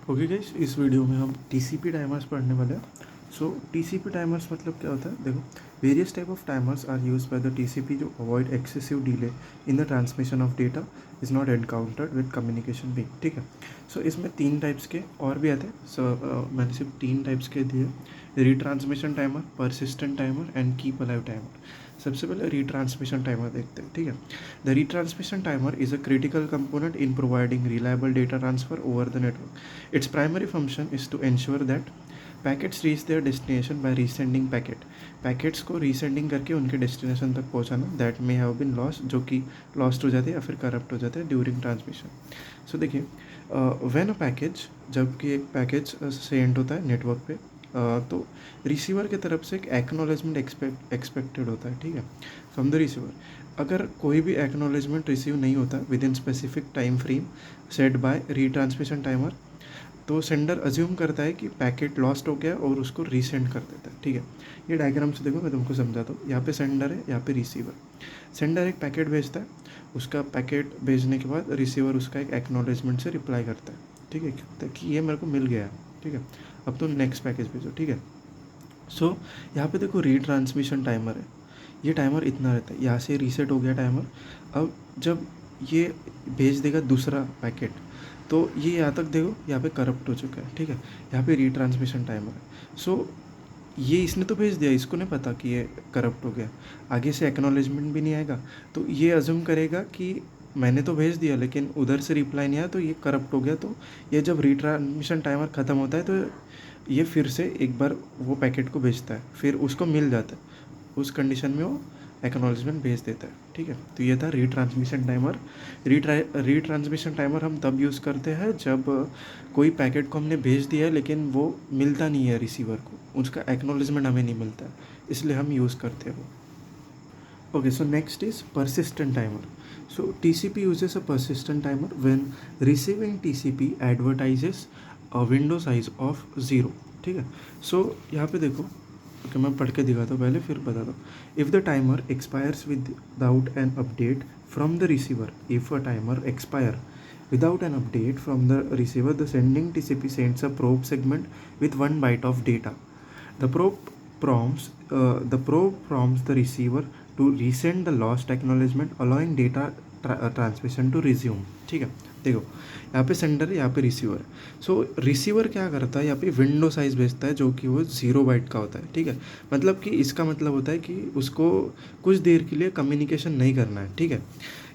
Okay guys, इस video में हम टीसीपी टाइमर्स पढ़ने वाले हैं। सो टीसीपी टाइमर्स मतलब क्या होता है, देखो various type of timers are use by the TCP जो avoid excessive delay in the transmission of data is not encountered with communication being. ठीक है, सो इसमें 3 टाइप्स के और भी आते हैं। मैंने सिर्फ 3 टाइप्स के दिए, retransmission timer, persistent timer and keep alive timer. सबसे पहले रीट्रांसमिशन टाइमर देखते हैं। ठीक है, the retransmission timer is a critical component in providing reliable data transfer over the network. Its primary function is to ensure that packets reach their destination by resending packet. Packets को resending करके उनके destination तक पहुंचाना that may have been lost, जो कि lost हो जाते हैं या फिर करप्ट हो जाते हैं ड्यूरिंग ट्रांसमिशन। सो देखिए, व्हेन अ पैकेज, जबकि एक पैकेज सेंड होता है नेटवर्क पे, तो रिसीवर की तरफ से एक एक्नॉलेजमेंट एक्सपेक्टेड होता है। ठीक है, फ्रॉम द रिसीवर। अगर कोई भी एक्नॉलेजमेंट रिसीव नहीं होता within specific time frame set by retransmission timer, तो सेंडर अज्यूम करता है कि पैकेट लॉस्ट हो गया और उसको रीसेंड कर देता है। ठीक है, ये डायग्राम से देखो, मैं तुमको समझाता हूँ। यहाँ पे सेंडर है, यहाँ पे रिसीवर। सेंडर एक पैकेट भेजता है, उसका पैकेट भेजने के बाद रिसीवर उसका एक एक्नॉलेजमेंट से रिप्लाई करता है। ठीक है, कि ये मेरे को मिल गया है। ठीक है, अब तो नेक्स्ट पैकेज भेजो। ठीक है, सो यहाँ पे देखो रीट्रांसमिशन टाइमर है। ये टाइमर इतना रहता है, यहाँ से रीसेट हो गया टाइमर। अब जब ये भेज देगा दूसरा पैकेट, तो ये यहाँ तक देखो, यहाँ पे करप्ट हो चुका है। ठीक है, यहाँ पे रीट्रांसमिशन टाइमर है। सो ये इसने तो भेज दिया, इसको नहीं पता कि ये करप्ट हो गया, आगे से एक्नॉलेजमेंट भी नहीं आएगा, तो ये अज्यूम करेगा कि मैंने तो भेज दिया लेकिन उधर से रिप्लाई नहीं आया, तो ये करप्ट हो गया। तो ये जब रीट्रांसमिशन टाइमर ख़त्म होता है, तो ये फिर से एक बार वो पैकेट को भेजता है, फिर उसको मिल जाता है, उस कंडीशन में वो एक्नॉलेजमेंट भेज देता है। ठीक है, तो ये था रीट्रांसमिशन टाइमर। रीट्रांसमिशन टाइमर हम तब यूज़ करते हैं जब कोई पैकेट को हमने भेज दिया है लेकिन वो मिलता नहीं है रिसीवर को, उसका एक्नॉलेजमेंट हमें नहीं मिलता है, इसलिए हम यूज़ करते हैं वो। Okay, so next is persistent timer. So TCP uses a persistent timer when receiving TCP advertises a window size of 0. ठीक है, सो यहाँ पे देखो, ओके मैं पढ़ के दिखाता हूँ पहले, फिर बताता हूँ। If the timer expires without an update from the receiver, if a timer expire without an update from the receiver, the sending TCP sends a probe segment with 1 byte of data. The probe prompts the receiver to resend the lost acknowledgement, allowing data transmission to resume. ठीक है, देखो यहाँ पे sender है, यहाँ पे receiver है। सो receiver क्या करता है, यहाँ पे विंडो साइज़ भेजता है जो कि वो 0 बाइट का होता है। ठीक है, मतलब कि इसका मतलब होता है कि उसको कुछ देर के लिए कम्युनिकेशन नहीं करना है। ठीक है,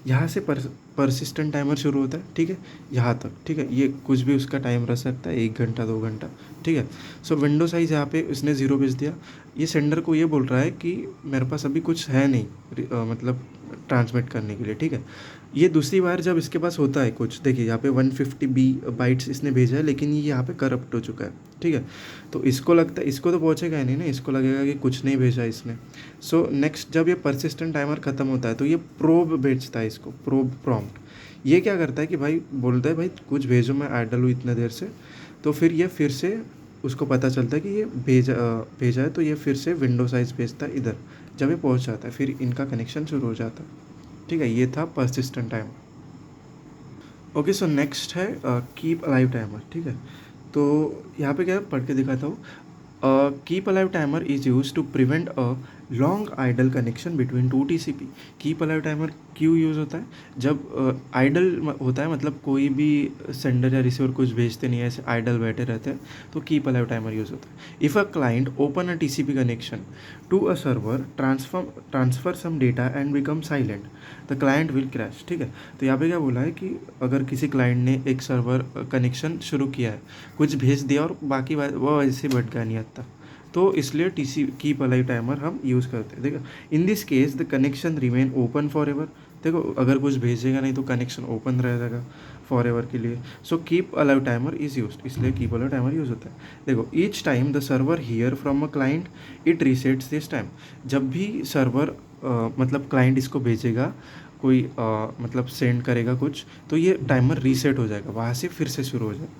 यहाँ से परसिस्टेंट टाइमर शुरू होता है। ठीक है, यहाँ तक। ठीक है, ये कुछ भी उसका टाइम रह सकता है, 1 घंटा 2 घंटा। ठीक है, सो विंडो साइज़ यहाँ पे उसने 0 भेज दिया। ये सेंडर को ये बोल रहा है कि मेरे पास अभी कुछ है नहीं, मतलब ट्रांसमिट करने के लिए। ठीक है, ये दूसरी बार जब इसके पास होता है कुछ, देखिए यहाँ पे 150 बाइट्स इसने भेजा है लेकिन ये यहाँ पे करप्ट हो चुका है। ठीक है, तो इसको लगता है, इसको तो पहुँचेगा ही नहीं ना, इसको लगेगा कि कुछ नहीं भेजा इसने। सो नेक्स्ट जब ये परसिस्टेंट टाइमर ख़त्म होता है, तो ये प्रोब भेजता है, इसको प्रोब प्रॉम्प्ट। ये क्या करता है कि भाई बोलता है भाई कुछ भेजो, मैं आइडल हूँ इतने देर से। तो फिर ये फिर से उसको पता चलता है कि ये भेजा है, तो ये फिर से विंडो साइज़ भेजता है इधर। जब ये पहुंच जाता है, फिर इनका कनेक्शन शुरू हो जाता है। ठीक है, ये था persistent time. Okay, so next है कीप अलाइव टाइमर। ठीक है, तो यहाँ पे क्या है, पढ़ के दिखाता हूँ। Keep alive timer is use to prevent a long idle connection between 2 TCP। Keep alive timer क्यों यूज़ होता है, जब आइडल होता है, मतलब कोई भी सेंडर या रिसीवर कुछ भेजते नहीं है, ऐसे आइडल बैठे रहते हैं, तो कीप अलाइव टाइमर यूज़ होता है। If a client open a TCP connection to a server, transfer some data and become silent, the client will crash. ठीक है, तो यहाँ पे क्या बोला है कि अगर किसी क्लाइंट ने एक सर्वर कनेक्शन शुरू किया है, कुछ भेज दिया और बाकी वो ऐसे बैठ गया नहीं आता, तो इसलिए TCP कीप अलाइव टाइमर हम यूज़ करते हैं। देखो, in this case the connection remain open for ever. देखो, अगर कुछ भेजेगा नहीं तो कनेक्शन ओपन रह जाएगा फॉर एवर के लिए। So keep alive timer is use, इसलिए कीप अलाइव टाइमर यूज़ होता है। देखो, each time the server hear from a client it resets this time. जब भी सर्वर मतलब क्लाइंट इसको भेजेगा, कोई मतलब सेंड करेगा कुछ, तो ये टाइमर रीसेट हो जाएगा, वहाँ से फिर से शुरू हो जाएगा।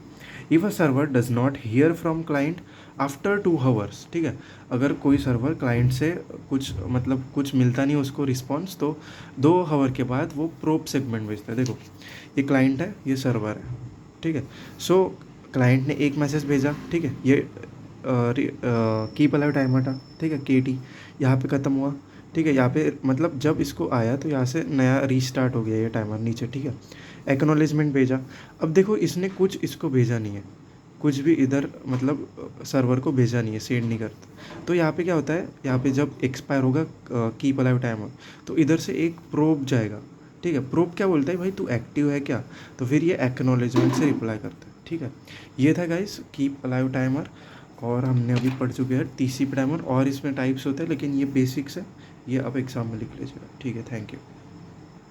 If a server does not here from client after 2 hours. ठीक है, अगर कोई सर्वर क्लाइंट से कुछ मतलब कुछ मिलता नहीं उसको रिस्पॉन्स, तो 2 आवर के बाद वो प्रोब सेगमेंट भेजता है। देखो, ये क्लाइंट है, ये सर्वर है। ठीक है, सो क्लाइंट ने एक मैसेज भेजा, ठीक है, ये कीप अलाइव टाइमर था, ठीक है, KT यहाँ पे ख़त्म हुआ, ठीक है, यहाँ पे मतलब जब इसको आया तो यहाँ से नया रीस्टार्ट हो गया ये टाइमर नीचे, ठीक है। एक्नॉलेजमेंट भेजा। अब देखो इसने कुछ इसको भेजा नहीं है, कुछ भी इधर मतलब सर्वर को भेजा नहीं है, सेंड नहीं करता। तो यहाँ पे क्या होता है, यहाँ पे जब एक्सपायर होगा कीप अलाइव टाइमर, तो इधर से एक प्रोब जाएगा, ठीक है। प्रोब क्या बोलता है, भाई तू एक्टिव है क्या, तो फिर ये एक्नॉलेजमेंट से रिप्लाई करता है, ठीक है। ये था गाइस कीप अलाइव टाइमर। और हमने अभी पढ़ चुके हैं TCP टाइमर, और इसमें टाइप्स होते हैं, लेकिन ये बेसिक्स है, ये आप एग्जाम में लिख लीजिएगा, ठीक है। Thank you.